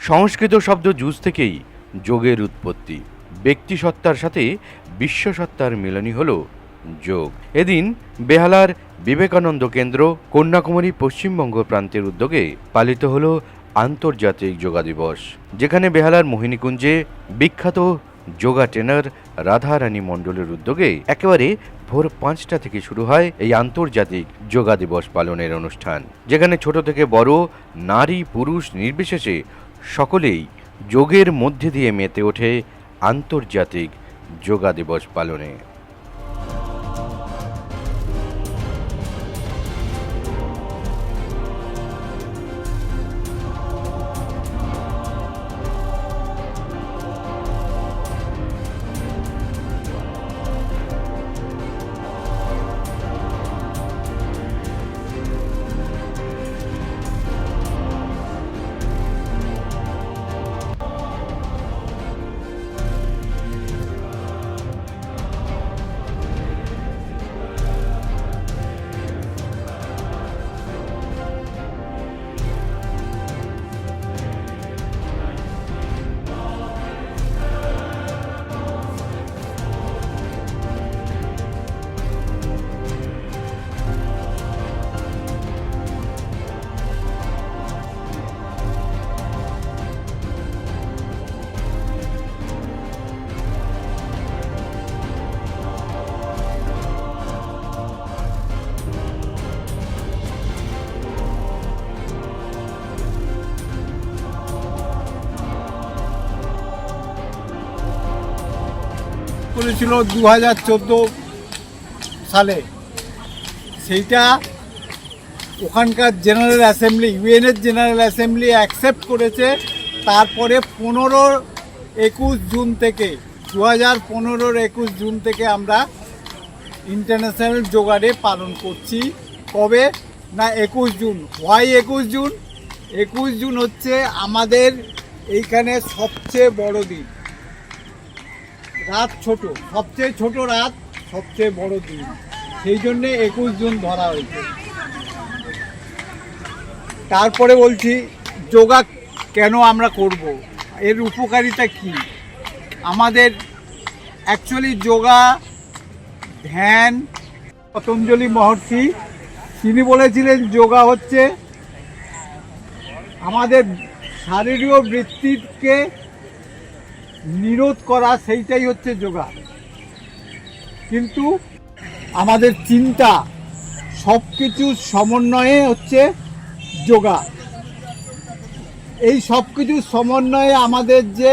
সংস্কৃত শব্দ জুস থেকেই যোগের উৎপত্তি। ব্যক্তিসত্তার সাথে বিশ্বসত্তার মিলনই হল যোগ। এদিন বেহালার বিবেকানন্দ কেন্দ্র, কন্যাকুমারী, পশ্চিমবঙ্গ প্রান্তের উদ্যোগে পালিত হল আন্তর্জাতিক যোগা দিবস, যেখানে বেহালার মোহিনীকুঞ্জে বিখ্যাত যোগা ট্রেনার রাধারানী মণ্ডলের উদ্যোগে একেবারে ভোর 5টা থেকে শুরু হয় এই আন্তর্জাতিক যোগা দিবস পালনের অনুষ্ঠান, যেখানে ছোট থেকে বড়, নারী পুরুষ নির্বিশেষে সকলেই যোগের মধ্যে দিয়ে মেতে ওঠে আন্তর্জাতিক যোগা দিবস পালনে। করেছিল 2014 সালে। সেইটা ওখানকার জেনারেল অ্যাসেম্বলি, ইউএনের জেনারেল অ্যাসেম্বলি অ্যাকসেপ্ট করেছে। তারপরে 21 জুন থেকে 21 জুন থেকে আমরা ইন্টারন্যাশনাল যোগা ডে পালন করছি। কবে না 21 জুন। Why 21 June? 21 জুন হচ্ছে আমাদের এইখানে সবচেয়ে বড় দিন। রাত ছোট, সবচেয়ে ছোট রাত, সবচেয়ে বড় দিন, সেই জন্যে 21 জুন ধরা হয়েছে। তারপরে বলছি যোগা কেন আমরা করব, এর উপকারিতা কি। আমাদের অ্যাকচুয়ালি যোগা, ধ্যান, পতঞ্জলি মহর্ষি তিনি বলেছিলেন যোগা হচ্ছে আমাদের শারীরিক বৃত্তিকে নিরোধ করা, সেইটাই হচ্ছে যোগা। কিন্তু আমাদের চিন্তা সব কিছুর সমন্বয়ে হচ্ছে যোগা। এই সব কিছুর সমন্বয়ে আমাদের যে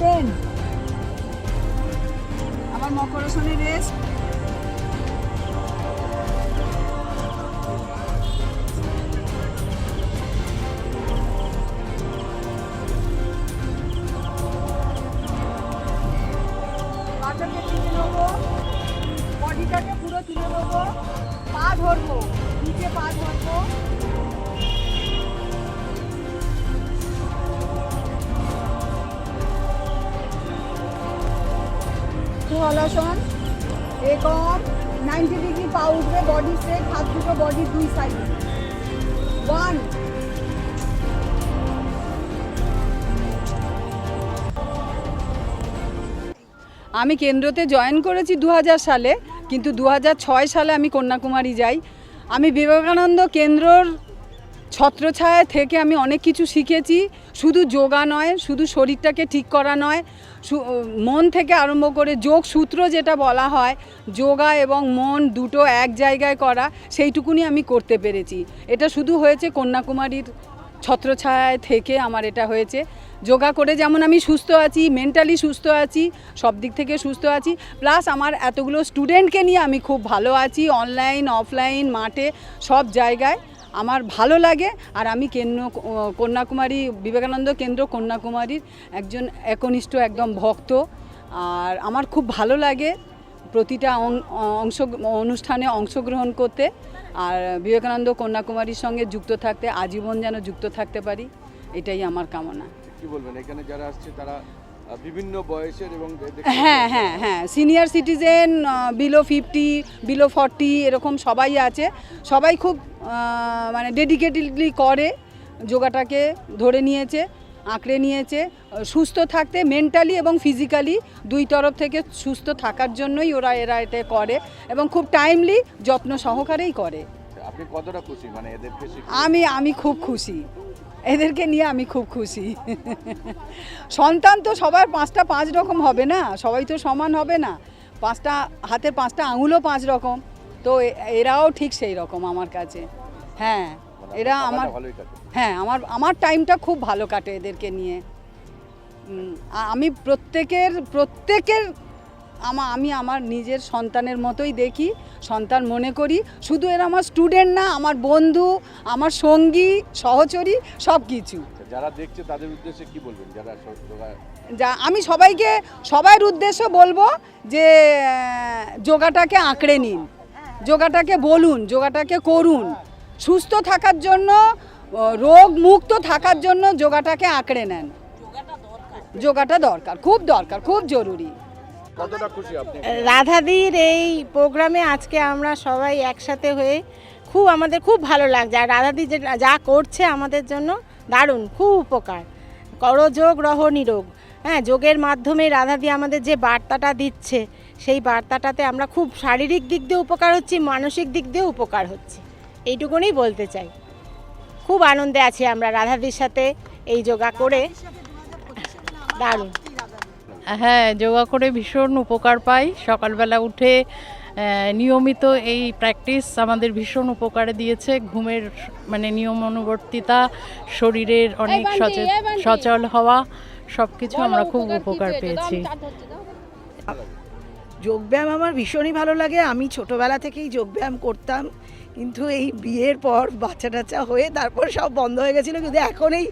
10 আমার মকরাসনে রেস্ট মাথাকে তুলে নেবো বডিটাকে পুরো তুলে নেবো পা ধরবো নিচে পা ধরবো हलासन एक 90 डिग्री पा उठবে बॉडी से हाथ दुটো बॉडी দুই সাইডে 1 আমি কেন্দ্রতে জয়েন করেছি 2000 সালে কিন্তু 2006 সালে আমি কন্যাকুমারী যাই আমি বিবেকানন্দ কেন্দ্রর ছত্রছায়া থেকে আমি অনেক কিছু শিখেছি শুধু যোগা নয় শুধু শরীরটাকে ঠিক করা নয় মন থেকে আরম্ভ করে যোগ সূত্র যেটা বলা হয় যোগা এবং মন দুটো এক জায়গায় করা সেইটুকুনি আমি করতে পেরেছি এটা শুধু হয়েছে কন্যাকুমারীর ছত্রছায়ায় থেকে আমার এটা হয়েছে যোগা করে যেমন আমি সুস্থ আছি মেন্টালি সুস্থ আছি সব দিক থেকে সুস্থ আছি প্লাস আমার এতগুলো স্টুডেন্টকে নিয়ে আমি খুব ভালো আছি অনলাইন অফলাইন মাঠে সব জায়গায় আমার ভালো লাগে আর আমি কন্যাকুমারী বিবেকানন্দ কেন্দ্র কন্যাকুমারীর একজন একনিষ্ঠ একদম ভক্ত আর আমার খুব ভালো লাগে প্রতিটা অনুষ্ঠানে অংশগ্রহণ করতে আর বিবেকানন্দ কন্যাকুমারীর সঙ্গে যুক্ত থাকতে আজীবন যেন যুক্ত থাকতে পারি এটাই আমার কামনা কি বলবেন এখানে যারা আসছে তারা বিভিন্ন বয়সের এবং হ্যাঁ হ্যাঁ হ্যাঁ সিনিয়র সিটিজেন বিলো 50 বিলো 40 এরকম সবাই আছে সবাই খুব মানে ডেডিকেটেডলি করে যোগাটাকে ধরে নিয়েছে আঁকড়ে নিয়েছে সুস্থ থাকতে মেন্টালি এবং ফিজিক্যালি দুই তরফ থেকে সুস্থ থাকার জন্যই এরা এটা করে এবং খুব টাইমলি যত্ন সহকারেই করে আপনি কতটা খুশি মানে এদেরকে আমি খুব খুশি এদেরকে নিয়ে আমি খুব খুশি সন্তান তো সবার 5টা 5 রকম হবে না সবাই তো সমান হবে না 5টা হাতের 5টা আঙুলও 5 রকম তো এরাও ঠিক সেই রকম আমার কাছে হ্যাঁ এরা আমার হ্যাঁ আমার টাইমটা খুব ভালো কাটে এদেরকে নিয়ে আমি প্রত্যেকের আমি আমার নিজের সন্তানের মতোই দেখি সন্তান মনে করি শুধু এরা আমার স্টুডেন্ট না আমার বন্ধু আমার সঙ্গী সহচরী সব কিছু যারা দেখছে তাদের উদ্দেশ্যে কি বলবেন আমি সবার উদ্দেশ্যে বলবো যে যোগাটাকে আঁকড়ে নিন যোগাটাকে বলুন যোগাটাকে করুন সুস্থ থাকার জন্য রোগ মুক্ত থাকার জন্য যোগাটাকে আঁকড়ে নেন যোগাটা দরকার খুব জরুরি কতটা খুশি আপনি রাধাদির এই প্রোগ্রামে আজকে আমরা সবাই একসাথে হয়ে আমাদের খুব ভালো লাগছে আর রাধাদি যা করছে আমাদের জন্য দারুণ খুব উপকার করো যোগ রহ নিরোগ হ্যাঁ যোগের মাধ্যমে রাধাদি আমাদের যে বার্তাটা দিচ্ছে সেই বার্তাটাতে আমরা খুব শারীরিক দিক দিয়ে উপকার হচ্ছি মানসিক দিক দিয়ে উপকার হচ্ছি এইটুকুনি বলতে চাই খুব আনন্দে আছি আমরা রাধাদির সাথে এই যোগা করে দারুণ হ্যাঁ যোগা করে ভীষণ উপকার পাই সকালবেলা উঠে নিয়মিত এই প্র্যাকটিস আমাদের ভীষণ উপকারে দিয়েছে ঘুমের মানে নিয়মানুবর্তিতা শরীরের অনেক সচল হওয়া সব কিছু আমরা খুব উপকার পেয়েছি যোগব্যায়াম আমার ভীষণই ভালো লাগে আমি ছোটোবেলা থেকেই যোগব্যায়াম করতাম কিন্তু এই বিয়ের পর বাচ্চা টাচ্চা হয়ে তারপর সব বন্ধ হয়ে গেছিলো কিন্তু এখন এই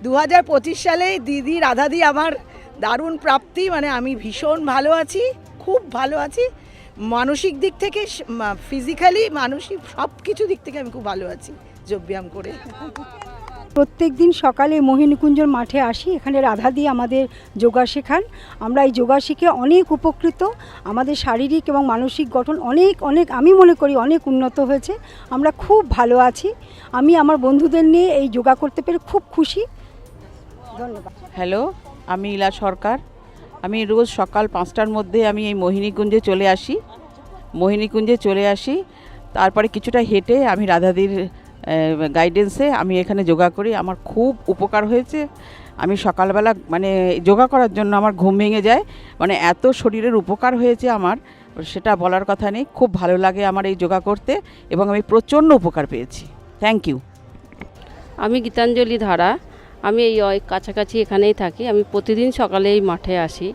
2025 সালে দিদি রাধাদি আমার দারুণ প্রাপ্তি মানে আমি ভীষণ ভালো আছি খুব ভালো আছি মানসিক দিক থেকে ফিজিক্যালি মানসিক সব কিছু দিক থেকে আমি খুব ভালো আছি যোগব্যায়াম করে প্রত্যেক দিন সকালে মোহিনীকুঞ্জর মাঠে আসি এখানে রাধাদি আমাদের যোগা শেখান আমরা এই যোগা শিখে অনেক উপকৃত আমাদের শারীরিক এবং মানসিক গঠন অনেক আমি মনে করি অনেক উন্নত হয়েছে আমরা খুব ভালো আছি আমি আমার বন্ধুদের নিয়ে এই যোগা করতে পেরে খুব খুশি ধন্যবাদ হ্যালো আমি ইলা সরকার আমি রোজ সকাল 5টার মধ্যে আমি এই মোহিনীকুঞ্জে চলে আসি তারপরে কিছুটা হেঁটে আমি রাধাদির গাইডেন্সে আমি এখানে যোগা করি আমার খুব উপকার হয়েছে আমি সকালবেলা মানে যোগা করার জন্য আমার ঘুম ভেঙে যায় মানে এত শরীরের উপকার হয়েছে আমার সেটা বলার কথা নেই খুব ভালো লাগে আমার এই যোগা করতে এবং আমি প্রচণ্ড উপকার পেয়েছি থ্যাংক ইউ আমি গীতাঞ্জলি ধারা আমি এই কাছাকাছি এখানেই থাকি। আমি প্রতিদিন সকালে এই মাঠে আসি,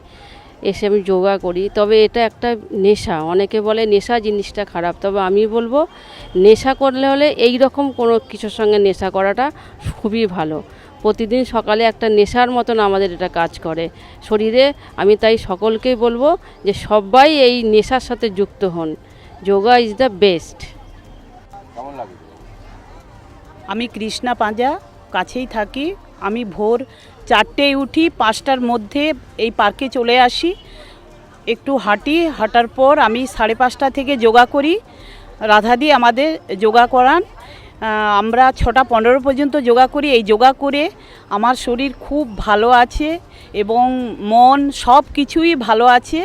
এসে আমি যোগা করি। তবে এটা একটা নেশা, অনেকে বলে নেশা জিনিসটা খারাপ, তবে আমি বলবো নেশা করলে হলে এই রকম কোনো কিছুর সঙ্গে নেশা করাটা খুবই ভালো। প্রতিদিন সকালে একটা নেশার মতন আমাদের এটা কাজ করে শরীরে। আমি তাই সকলকেই বলবো যে সবাই এই নেশার সাথে যুক্ত হন। Yoga is the best. আমি কৃষ্ণা পাঁজা কাছেই থাকি। আমি ভোর 4টেয় উঠি, 5টার মধ্যে এই পার্কে চলে আসি, একটু হাঁটি, হাঁটার পর আমি 5:30 থেকে যোগা করি। রাধাদি আমাদের যোগা করান। আমরা 6টা 15 পর্যন্ত যোগা করি। এই যোগা করে আমার শরীর খুব ভালো আছে এবং মন সব কিছুই ভালো আছে।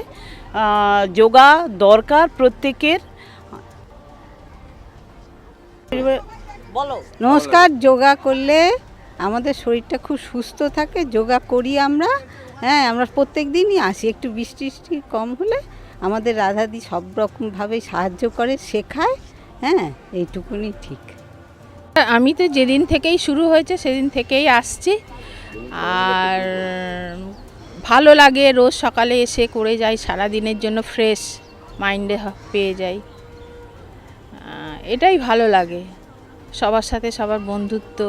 যোগা দরকার প্রত্যেকের। নমস্কার। যোগা করলে আমাদের শরীরটা খুব সুস্থ থাকে। যোগা করি আমরা, হ্যাঁ, আমরা প্রত্যেক দিনই আসি। একটু বৃষ্টি কম হলে আমাদের রাধাদি সব রকমভাবেই সাহায্য করে, শেখায়, হ্যাঁ, এইটুকুনি ঠিক। আমি তো যেদিন থেকেই শুরু হয়েছে সেদিন থেকেই আসছি, আর ভালো লাগে। রোজ সকালে এসে করে যাই, সারা দিনের জন্য ফ্রেশ মাইন্ডে পেয়ে যাই। এটাই ভালো লাগে, সবার সাথে সবার বন্ধুত্ব।